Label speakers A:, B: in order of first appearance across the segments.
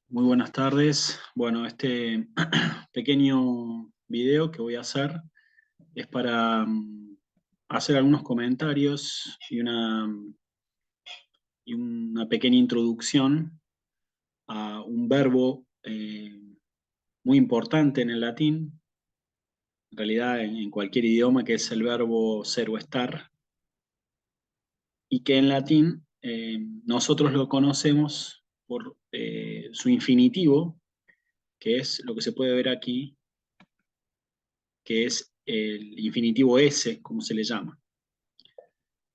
A: Muy buenas tardes. Bueno, este pequeño video que voy a hacer es para hacer algunos comentarios y una pequeña introducción a un verbo muy importante en el latín, en realidad en cualquier idioma, que es el verbo ser o estar, y que en latín nosotros lo conocemos por su infinitivo, que es lo que se puede ver aquí, que es el infinitivo ese, como se le llama.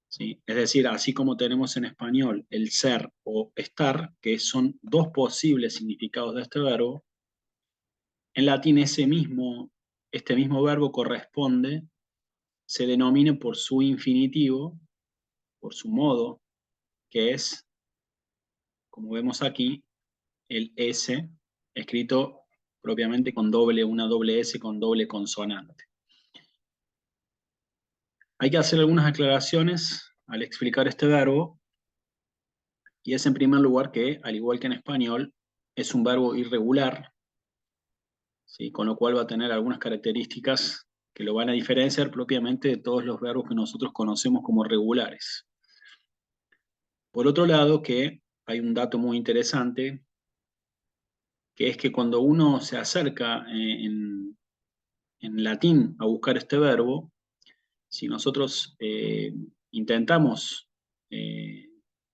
A: ¿Sí? Es decir, así como tenemos en español el ser o estar, que son dos posibles significados de este verbo, en latín este mismo verbo corresponde, se denomina por su infinitivo, por su modo, que es, como vemos aquí, el S, escrito propiamente con una doble S con doble consonante. Hay que hacer algunas aclaraciones al explicar este verbo, y es en primer lugar que, al igual que en español, es un verbo irregular, ¿sí? Con lo cual va a tener algunas características que lo van a diferenciar propiamente de todos los verbos que nosotros conocemos como regulares. Por otro lado, que hay un dato muy interesante, que es que cuando uno se acerca en latín a buscar este verbo, si nosotros intentamos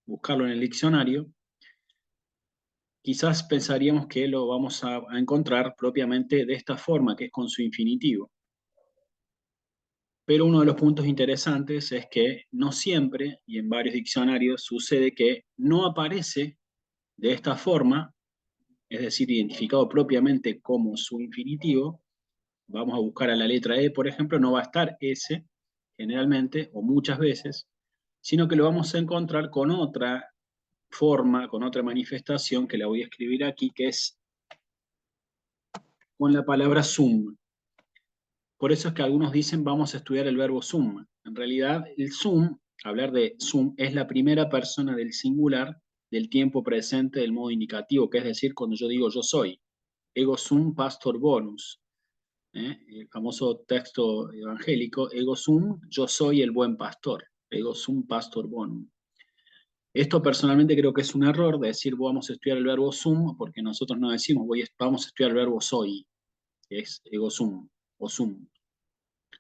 A: buscarlo en el diccionario, quizás pensaríamos que lo vamos a encontrar propiamente de esta forma, que es con su infinitivo. Pero uno de los puntos interesantes es que no siempre, y en varios diccionarios, sucede que no aparece de esta forma, es decir, identificado propiamente como su infinitivo. Vamos a buscar a la letra E, por ejemplo, no va a estar S, generalmente, o muchas veces, sino que lo vamos a encontrar con otra forma, con otra manifestación, que la voy a escribir aquí, que es con la palabra sum. Por eso es que algunos dicen vamos a estudiar el verbo sum. En realidad, el sum, hablar de sum, es la primera persona del singular del tiempo presente del modo indicativo, que es decir, cuando yo digo yo soy. Ego sum pastor bonus. El famoso texto evangélico, ego sum, yo soy el buen pastor. Ego sum pastor bonum. Esto personalmente creo que es un error de decir vamos a estudiar el verbo sum, porque nosotros no decimos vamos a estudiar el verbo soy, que es ego sum o sum.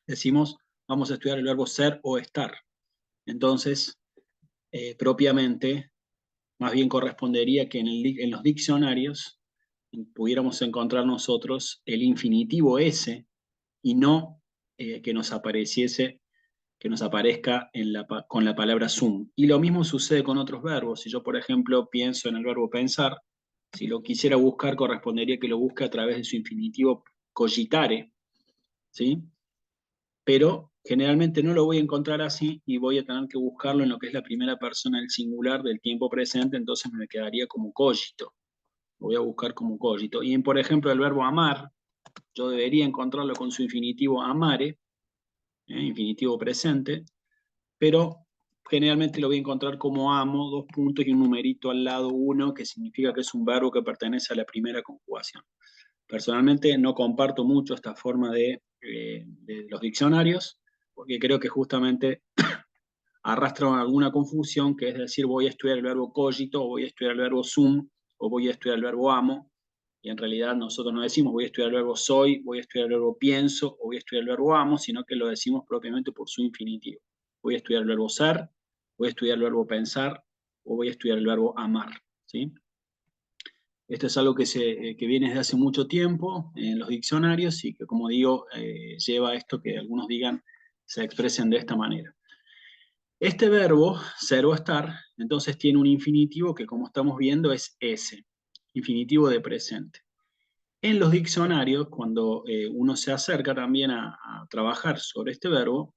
A: Decimos vamos a estudiar el verbo ser o estar. Entonces, propiamente, más bien correspondería que en los diccionarios pudiéramos encontrar nosotros el infinitivo ese y no que nos aparezca con la palabra sum. Y lo mismo sucede con otros verbos. Si yo, por ejemplo, pienso en el verbo pensar, si lo quisiera buscar, correspondería que lo busque a través de su infinitivo cogitare, ¿sí? Pero generalmente no lo voy a encontrar así y voy a tener que buscarlo en lo que es la primera persona del singular del tiempo presente, entonces me quedaría como cogito. Lo voy a buscar como cogito. Y por ejemplo, el verbo amar, yo debería encontrarlo con su infinitivo amare, infinitivo presente, pero generalmente lo voy a encontrar como amo, dos puntos y un numerito al lado, uno, que significa que es un verbo que pertenece a la primera conjugación. Personalmente no comparto mucho esta forma de los diccionarios, porque creo que justamente arrastran alguna confusión, que es decir, voy a estudiar el verbo cogito, o voy a estudiar el verbo sum, o voy a estudiar el verbo amo, y en realidad nosotros no decimos voy a estudiar el verbo soy, voy a estudiar el verbo pienso, o voy a estudiar el verbo amo, sino que lo decimos propiamente por su infinitivo. Voy a estudiar el verbo ser, voy a estudiar el verbo pensar, o voy a estudiar el verbo amar, ¿sí? Esto es algo que viene desde hace mucho tiempo en los diccionarios y que, como digo, lleva a esto que algunos digan, se expresen de esta manera. Este verbo, ser o estar, entonces tiene un infinitivo que, como estamos viendo, es ese, infinitivo de presente. En los diccionarios, cuando uno se acerca también a trabajar sobre este verbo,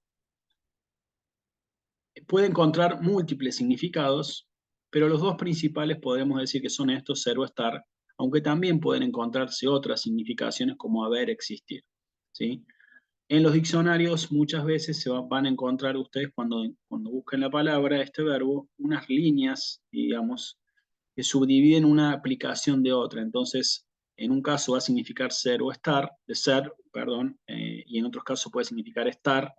A: puede encontrar múltiples significados, pero los dos principales podemos decir que son estos, ser o estar, aunque también pueden encontrarse otras significaciones como haber, existir, ¿sí? En los diccionarios muchas veces van a encontrar ustedes cuando busquen la palabra, este verbo, unas líneas, digamos, que subdividen una aplicación de otra. Entonces, en un caso va a significar ser o estar, de ser, perdón, y en otros casos puede significar estar,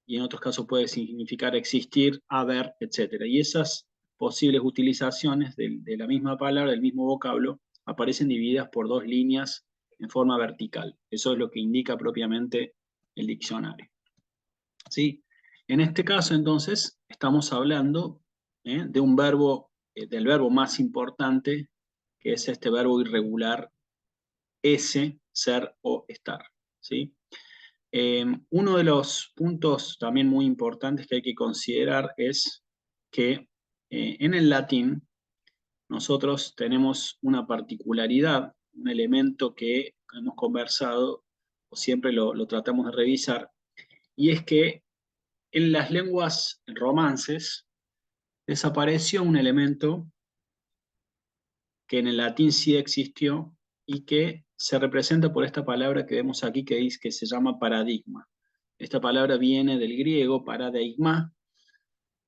A: y en otros casos puede significar existir, haber, etc. Y esas posibles utilizaciones de la misma palabra, del mismo vocablo, aparecen divididas por dos líneas en forma vertical. Eso es lo que indica propiamente el diccionario. ¿Sí? En este caso, entonces, estamos hablando de un verbo, del verbo más importante, que es este verbo irregular, ese, ser o estar. ¿Sí? Uno de los puntos también muy importantes que hay que considerar es que en el latín nosotros tenemos una particularidad, un elemento que hemos conversado o siempre lo tratamos de revisar, y es que en las lenguas romances desapareció un elemento que en el latín sí existió y que se representa por esta palabra que vemos aquí que dice que se llama paradigma. Esta palabra viene del griego paradigma.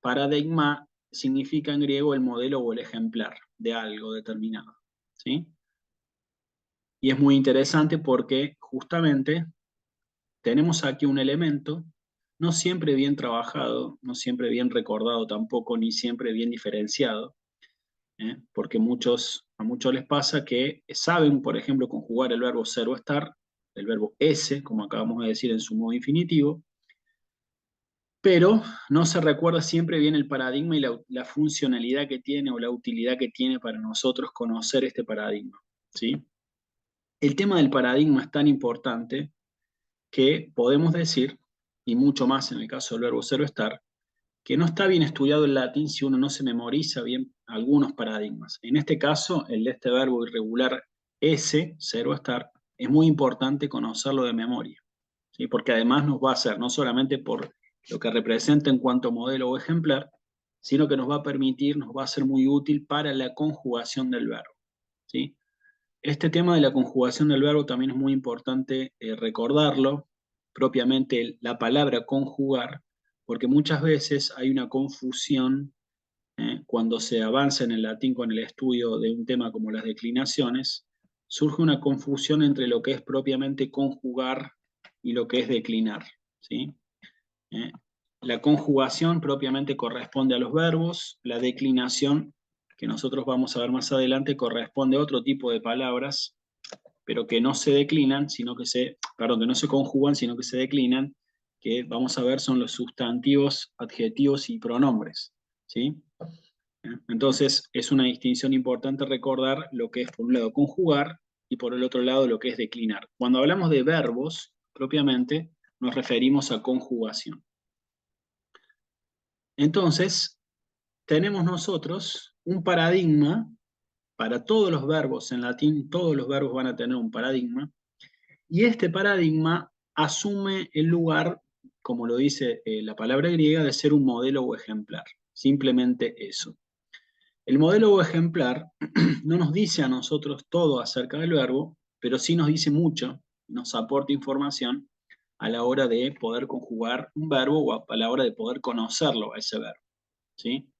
A: Paradigma significa en griego el modelo o el ejemplar de algo determinado. ¿Sí? Y es muy interesante porque justamente tenemos aquí un elemento no siempre bien trabajado, no siempre bien recordado tampoco, ni siempre bien diferenciado, porque a muchos les pasa que saben, por ejemplo, conjugar el verbo ser o estar, el verbo ese, como acabamos de decir en su modo infinitivo, pero no se recuerda siempre bien el paradigma y la funcionalidad que tiene o la utilidad que tiene para nosotros conocer este paradigma. ¿Sí? El tema del paradigma es tan importante que podemos decir, y mucho más en el caso del verbo ser o estar, que no está bien estudiado el latín si uno no se memoriza bien algunos paradigmas. En este caso, el de este verbo irregular ese, ser o estar, es muy importante conocerlo de memoria, ¿sí? Porque además nos va a hacer, no solamente por lo que representa en cuanto modelo o ejemplar, sino que nos va a permitir, nos va a ser muy útil para la conjugación del verbo. ¿Sí? Este tema de la conjugación del verbo también es muy importante recordarlo, propiamente la palabra conjugar, porque muchas veces hay una confusión cuando se avanza en el latín con el estudio de un tema como las declinaciones, surge una confusión entre lo que es propiamente conjugar y lo que es declinar. ¿Sí? ¿Eh? La conjugación propiamente corresponde a los verbos, la declinación, que nosotros vamos a ver más adelante, corresponde a otro tipo de palabras, pero que no se declinan, perdón, que no se conjugan, sino que se declinan, que vamos a ver son los sustantivos, adjetivos y pronombres. ¿Sí? Entonces, es una distinción importante recordar lo que es, por un lado, conjugar y por el otro lado, lo que es declinar. Cuando hablamos de verbos, propiamente, nos referimos a conjugación. Entonces, tenemos nosotros un paradigma para todos los verbos en latín, todos los verbos van a tener un paradigma, y este paradigma asume el lugar, como lo dice la palabra griega, de ser un modelo o ejemplar. Simplemente eso. El modelo o ejemplar no nos dice a nosotros todo acerca del verbo, pero sí nos dice mucho, nos aporta información a la hora de poder conjugar un verbo o a la hora de poder conocerlo a ese verbo. ¿Sí?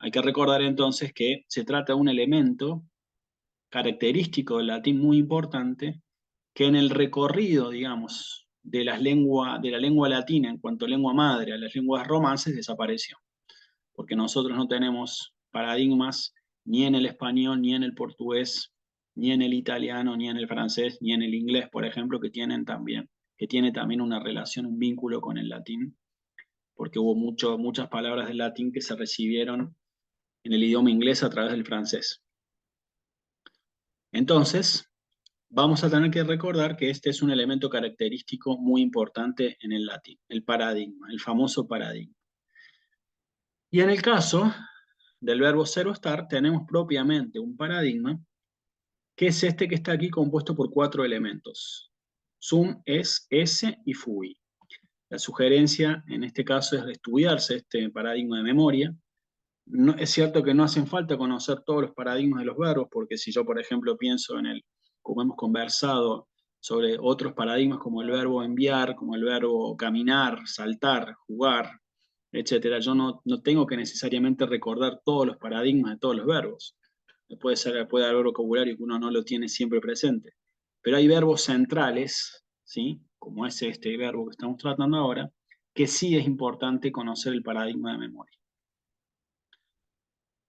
A: Hay que recordar entonces que se trata de un elemento característico del latín muy importante que en el recorrido, digamos, de la lengua latina en cuanto a lengua madre a las lenguas romances desapareció, porque nosotros no tenemos paradigmas ni en el español, ni en el portugués, ni en el italiano, ni en el francés, ni en el inglés, por ejemplo, que tiene también una relación, un vínculo con el latín, porque hubo muchas palabras del latín que se recibieron en el idioma inglés a través del francés. Entonces, vamos a tener que recordar que este es un elemento característico muy importante en el latín, el paradigma, el famoso paradigma. Y en el caso del verbo ser o estar, tenemos propiamente un paradigma, que es este que está aquí compuesto por 4 elementos. Sum, es, esse y fui. La sugerencia en este caso es estudiarse este paradigma de memoria. No, es cierto que no hacen falta conocer todos los paradigmas de los verbos, porque si yo, por ejemplo, pienso como hemos conversado, sobre otros paradigmas como el verbo enviar, como el verbo caminar, saltar, jugar, etcétera, yo no tengo que necesariamente recordar todos los paradigmas de todos los verbos. puede haber vocabulario que uno no lo tiene siempre presente. Pero hay verbos centrales, ¿sí? Como es este verbo que estamos tratando ahora, que sí es importante conocer el paradigma de memoria.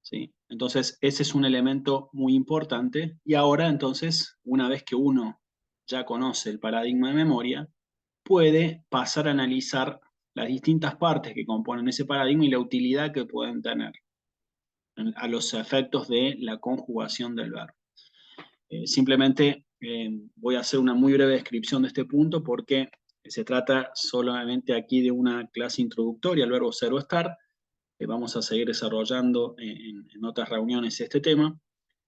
A: ¿Sí? Entonces, ese es un elemento muy importante. Y ahora, entonces, una vez que uno ya conoce el paradigma de memoria, puede pasar a analizar las distintas partes que componen ese paradigma y la utilidad que pueden tener a los efectos de la conjugación del verbo. Simplemente voy a hacer una muy breve descripción de este punto porque se trata solamente aquí de una clase introductoria al verbo ser o estar. Vamos a seguir desarrollando en otras reuniones este tema,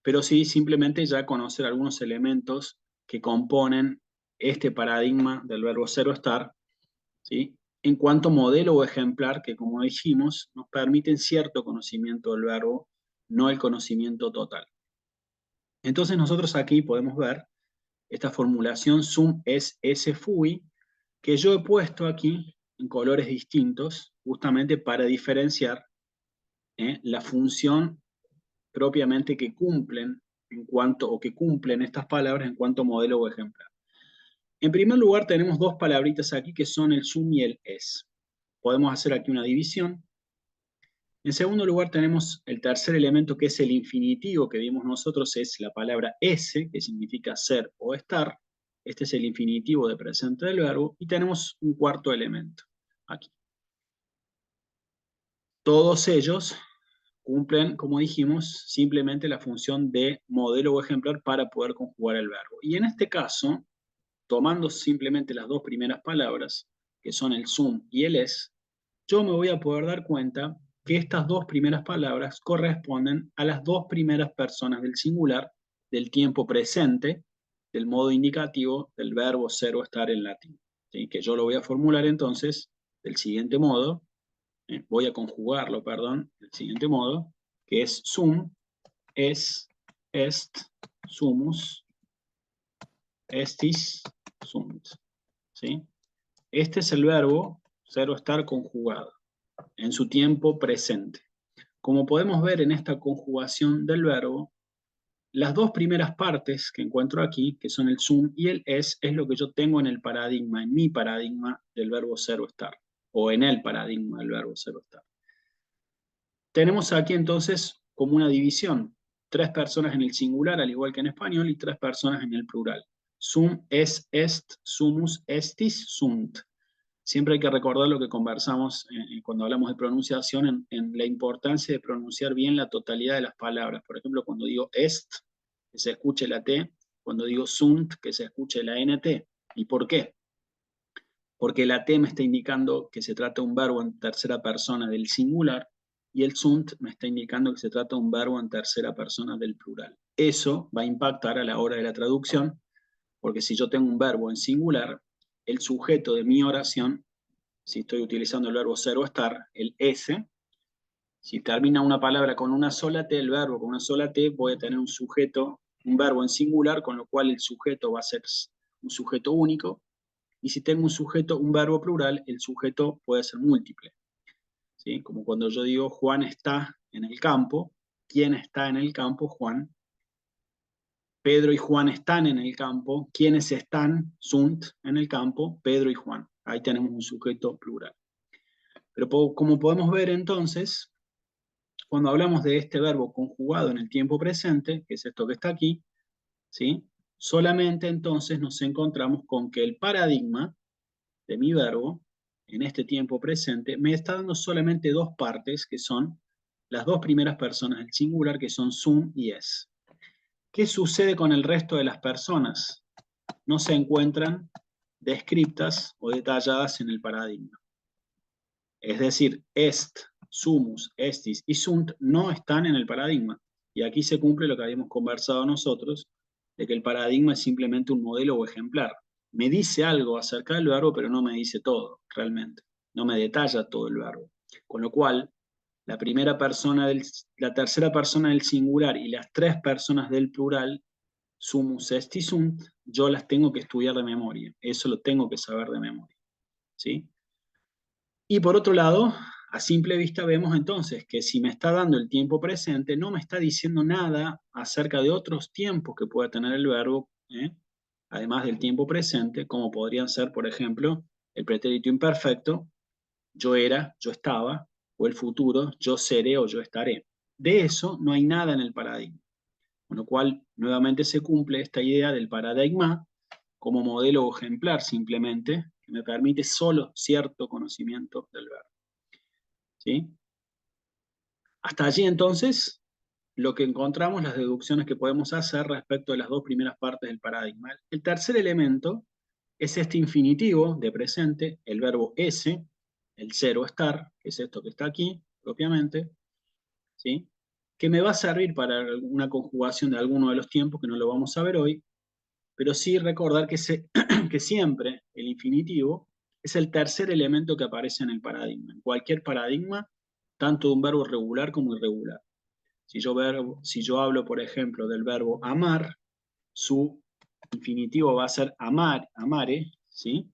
A: pero sí simplemente ya conocer algunos elementos que componen este paradigma del verbo ser o estar, ¿sí? En cuanto modelo o ejemplar que, como dijimos, nos permiten cierto conocimiento del verbo, no el conocimiento total. Entonces nosotros aquí podemos ver esta formulación sum es s fui, que yo he puesto aquí en colores distintos, justamente para diferenciar la función propiamente que cumplen en cuanto, o que cumplen estas palabras en cuanto a modelo o ejemplar. En primer lugar tenemos dos palabritas aquí que son el sum y el es. Podemos hacer aquí una división. En segundo lugar tenemos el tercer elemento que es el infinitivo que vimos nosotros, es la palabra ese, que significa ser o estar. Este es el infinitivo de presente del verbo. Y tenemos un cuarto elemento aquí. Todos ellos cumplen, como dijimos, simplemente la función de modelo o ejemplar para poder conjugar el verbo. Y en este caso, tomando simplemente las dos primeras palabras, que son el sum y el es, yo me voy a poder dar cuenta que estas dos primeras palabras corresponden a las dos primeras personas del singular del tiempo presente, del modo indicativo del verbo ser o estar en latín. ¿Sí? Que yo lo voy a formular entonces del siguiente modo, voy a conjugarlo, perdón, del siguiente modo, que es sum, es, est, sumus, estis, sunt. ¿Sí? Este es el verbo ser o estar conjugado en su tiempo presente. Como podemos ver en esta conjugación del verbo, las dos primeras partes que encuentro aquí, que son el sum y el es lo que yo tengo en el paradigma, en mi paradigma del verbo ser o estar, o en el paradigma del verbo ser o estar. Tenemos aquí entonces como una división, tres personas en el singular, al igual que en español, y tres personas en el plural. Sum, es, est, sumus, estis, sunt. Siempre hay que recordar lo que conversamos cuando hablamos de pronunciación, en la importancia de pronunciar bien la totalidad de las palabras. Por ejemplo, cuando digo est, que se escuche la T; cuando digo sunt, que se escuche la NT. ¿Y por qué? Porque la T me está indicando que se trata de un verbo en tercera persona del singular, y el sunt me está indicando que se trata de un verbo en tercera persona del plural. Eso va a impactar a la hora de la traducción, porque si yo tengo un verbo en singular, el sujeto de mi oración, si estoy utilizando el verbo ser o estar, el S, si termina una palabra con una sola T, el verbo con una sola T, voy a tener un sujeto, un verbo en singular, con lo cual el sujeto va a ser un sujeto único. Y si tengo un sujeto, un verbo plural, el sujeto puede ser múltiple. ¿Sí? Como cuando yo digo Juan está en el campo. ¿Quién está en el campo? Juan. Pedro y Juan están en el campo. ¿Quiénes están? Sunt en el campo. Pedro y Juan. Ahí tenemos un sujeto plural. Pero como podemos ver entonces, cuando hablamos de este verbo conjugado en el tiempo presente, que es esto que está aquí, ¿sí? Solamente entonces nos encontramos con que el paradigma de mi verbo en este tiempo presente me está dando solamente dos partes, que son las dos primeras personas del singular, que son sum y es. ¿Qué sucede con el resto de las personas? No se encuentran descritas o detalladas en el paradigma. Es decir, est, sumus, estis y sunt no están en el paradigma. Y aquí se cumple lo que habíamos conversado nosotros, de que el paradigma es simplemente un modelo o ejemplar. Me dice algo acerca del verbo, pero no me dice todo, realmente. No me detalla todo el verbo. Con lo cual, la tercera persona del singular y las tres personas del plural, sumus, est y sunt, yo las tengo que estudiar de memoria. Eso lo tengo que saber de memoria. ¿Sí? Y por otro lado, A simple vista vemos entonces que si me está dando el tiempo presente, no me está diciendo nada acerca de otros tiempos que pueda tener el verbo, además del tiempo presente, como podrían ser, por ejemplo, el pretérito imperfecto, yo era, yo estaba, o el futuro, yo seré o yo estaré. De eso no hay nada en el paradigma, con lo cual nuevamente se cumple esta idea del paradigma como modelo o ejemplar simplemente, que me permite solo cierto conocimiento del verbo. ¿Sí? Hasta allí entonces, lo que encontramos, las deducciones que podemos hacer respecto de las dos primeras partes del paradigma. El tercer elemento es este infinitivo de presente, el verbo ese, el ser o estar, que es esto que está aquí, propiamente, ¿sí? Que me va a servir para una conjugación de alguno de los tiempos, que no lo vamos a ver hoy, pero sí recordar que siempre el infinitivo es el tercer elemento que aparece en el paradigma, en cualquier paradigma, tanto de un verbo regular como irregular. Si yo hablo, por ejemplo, del verbo amar, su infinitivo va a ser amar, amare, ¿sí?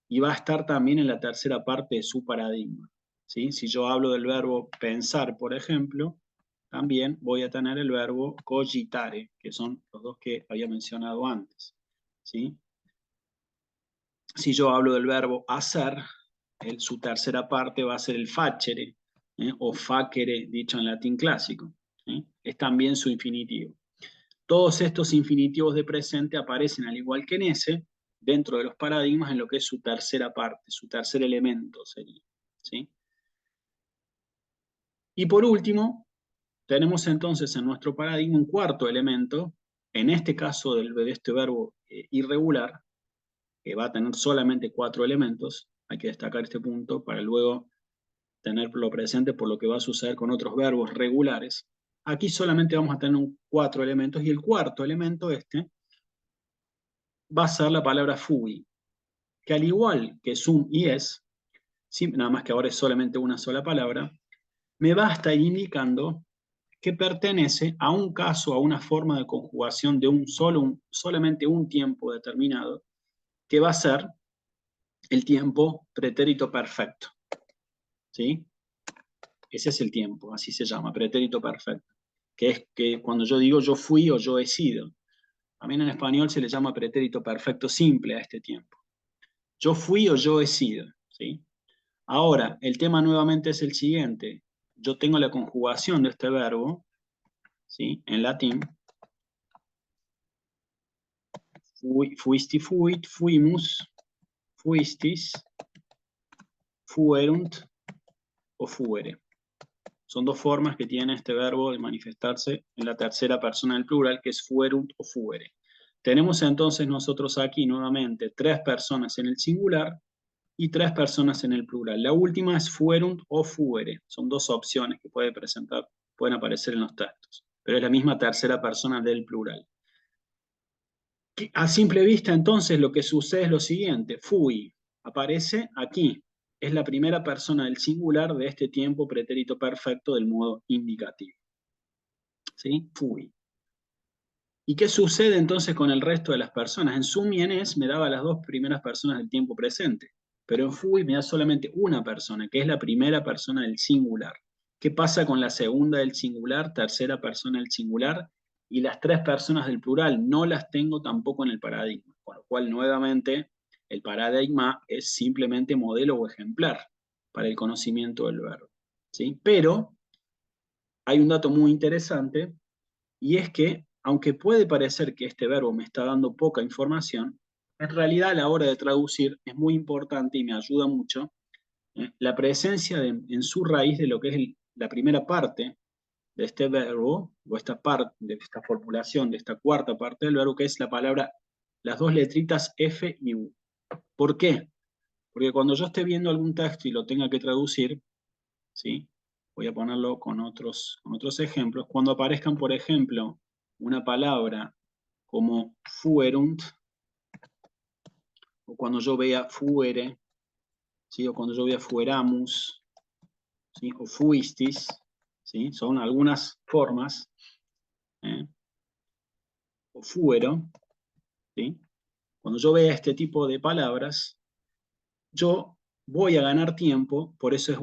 A: Y va a estar también en la tercera parte de su paradigma, ¿sí? Si yo hablo del verbo pensar, por ejemplo, también voy a tener el verbo cogitare, que son los dos que había mencionado antes, ¿sí? Si yo hablo del verbo hacer, su tercera parte va a ser el facere, o facere, dicho en latín clásico, ¿sí? Es también su infinitivo. Todos estos infinitivos de presente aparecen, al igual que en ese, dentro de los paradigmas en lo que es su tercera parte, su tercer elemento sería, ¿sí? Y por último, tenemos entonces en nuestro paradigma un cuarto elemento, en este caso de este verbo irregular, que va a tener solamente 4 elementos. Hay que destacar este punto para luego tenerlo presente por lo que va a suceder con otros verbos regulares. Aquí solamente vamos a tener 4 elementos, y el cuarto elemento va a ser la palabra fui, que al igual que sum y es, nada más que ahora es solamente una sola palabra, me va a estar indicando que pertenece a un caso, a una forma de conjugación de solamente un tiempo determinado, que va a ser el tiempo pretérito perfecto. ¿Sí? Ese es el tiempo, así se llama, pretérito perfecto. Que es que cuando yo digo yo fui o yo he sido. También en español se le llama pretérito perfecto simple a este tiempo. Yo fui o yo he sido. ¿Sí? Ahora, el tema nuevamente es el siguiente. Yo tengo la conjugación de este verbo, ¿sí? En latín. Fuisti, fuit, fuimus, fuistis, fuerunt o fuere. Son dos formas que tiene este verbo de manifestarse en la tercera persona del plural, que es fuerunt o fuere. Tenemos entonces nosotros aquí nuevamente 3 personas en el singular y 3 personas en el plural. La última es fuerunt o fuere. Son 2 opciones que pueden aparecer en los textos, pero es la misma tercera persona del plural. A simple vista, entonces, lo que sucede es lo siguiente. Fui aparece aquí. Es la primera persona del singular de este tiempo pretérito perfecto del modo indicativo. ¿Sí? Fui. ¿Y qué sucede entonces con el resto de las personas? En sum y en es me daba las 2 primeras personas del tiempo presente, pero en fui me da solamente una persona, que es la primera persona del singular. ¿Qué pasa con la segunda del singular, tercera persona del singular? Y las 3 personas del plural no las tengo tampoco en el paradigma, con lo cual nuevamente el paradigma es simplemente modelo o ejemplar para el conocimiento del verbo. ¿Sí? Pero hay un dato muy interesante, y es que, aunque puede parecer que este verbo me está dando poca información, en realidad a la hora de traducir es muy importante y me ayuda mucho la presencia en su raíz de lo que es la primera parte de este verbo, o esta parte de esta formulación, de esta cuarta parte del verbo, que es la palabra, las 2 letritas F y U. ¿Por qué? Porque cuando yo esté viendo algún texto y lo tenga que traducir, ¿sí? Voy a ponerlo con otros ejemplos. Cuando aparezcan, por ejemplo, una palabra como fuerunt, o cuando yo vea fuere, ¿sí? O cuando yo vea fueramus, ¿sí? O fuistis, ¿sí? Son algunas formas, ¿eh? O fuero, ¿sí? Cuando yo vea este tipo de palabras, yo voy a ganar tiempo, por eso es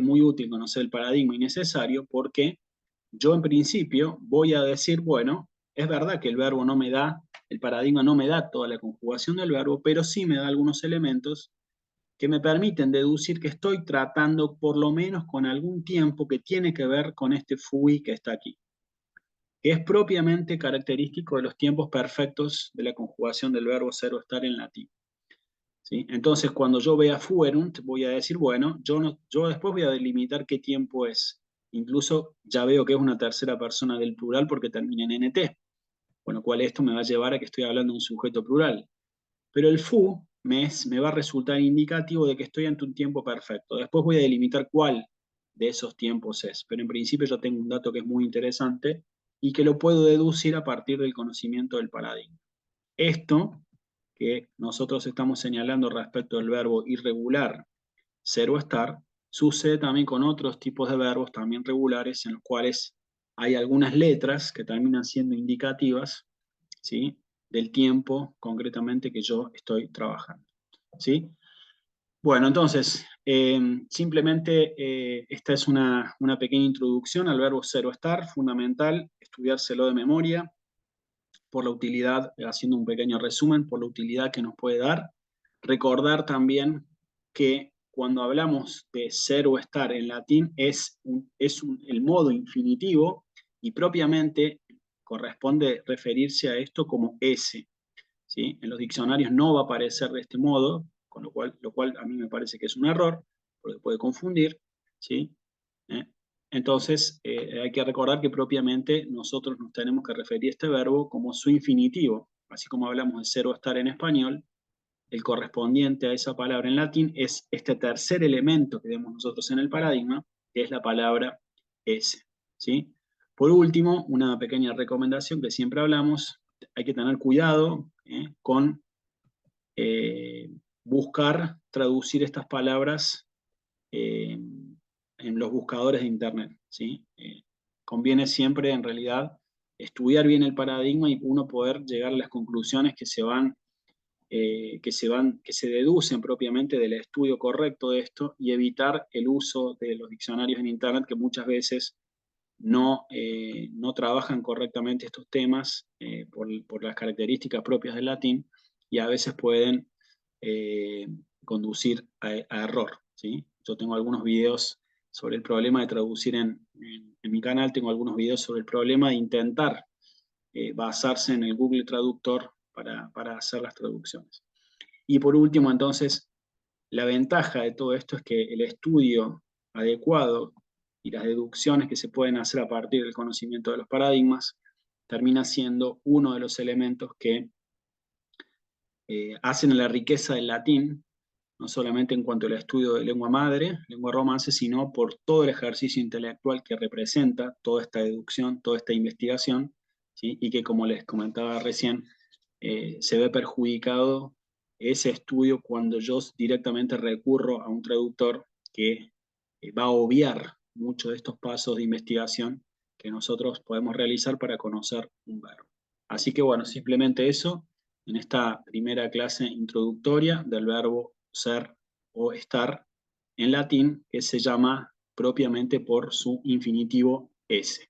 A: muy útil conocer el paradigma y necesario, porque yo en principio voy a decir, bueno, es verdad que el verbo no me da, el paradigma no me da toda la conjugación del verbo, pero sí me da algunos elementos que me permiten deducir que estoy tratando por lo menos con algún tiempo que tiene que ver con este fui que está aquí, que es propiamente característico de los tiempos perfectos de la conjugación del verbo ser o estar en latín. ¿Sí? Entonces, cuando yo vea fuerunt, voy a decir, bueno, yo después voy a delimitar qué tiempo es. Incluso ya veo que es una tercera persona del plural porque termina en nt, con lo cual esto me va a llevar a que estoy hablando de un sujeto plural. Pero el fu me va a resultar indicativo de que estoy ante un tiempo perfecto. Después voy a delimitar cuál de esos tiempos es. Pero en principio yo tengo un dato que es muy interesante y que lo puedo deducir a partir del conocimiento del paradigma. Esto que nosotros estamos señalando respecto al verbo irregular, ser o estar, sucede también con otros tipos de verbos también regulares en los cuales hay algunas letras que terminan siendo indicativas, ¿sí?, del tiempo concretamente que yo estoy trabajando. ¿Sí? Bueno, entonces, simplemente esta es una pequeña introducción al verbo ser o estar, fundamental estudiárselo de memoria, por la utilidad, haciendo un pequeño resumen, por la utilidad que nos puede dar. Recordar también que cuando hablamos de ser o estar en latín es el modo infinitivo y propiamente corresponde referirse a esto como ese. ¿Sí? En los diccionarios no va a aparecer de este modo, con lo cual a mí me parece que es un error, porque puede confundir. ¿Sí? ¿Eh? Entonces, hay que recordar que propiamente nosotros nos tenemos que referir a este verbo como su infinitivo. Así como hablamos de ser o estar en español, el correspondiente a esa palabra en latín es este tercer elemento que vemos nosotros en el paradigma, que es la palabra ese. ¿Sí? Por último, una pequeña recomendación que siempre hablamos, hay que tener cuidado con buscar traducir estas palabras en los buscadores de Internet. ¿Sí? Conviene siempre, en realidad, estudiar bien el paradigma y uno poder llegar a las conclusiones que se deducen propiamente del estudio correcto de esto y evitar el uso de los diccionarios en Internet que muchas veces no trabajan correctamente estos temas por las características propias del latín y a veces pueden eh, conducir a error. ¿Sí? Yo tengo algunos videos sobre el problema de traducir en mi canal, tengo algunos videos sobre el problema de intentar basarse en el Google Traductor para hacer las traducciones. Y por último, entonces, la ventaja de todo esto es que el estudio adecuado y las deducciones que se pueden hacer a partir del conocimiento de los paradigmas termina siendo uno de los elementos que hacen la riqueza del latín, no solamente en cuanto al estudio de lengua madre, lengua romance, sino por todo el ejercicio intelectual que representa toda esta deducción, toda esta investigación, ¿sí? Y que, como les comentaba recién, se ve perjudicado ese estudio cuando yo directamente recurro a un traductor que va a obviar muchos de estos pasos de investigación que nosotros podemos realizar para conocer un verbo. Así que bueno, simplemente eso en esta primera clase introductoria del verbo ser o estar en latín, que se llama propiamente por su infinitivo esse.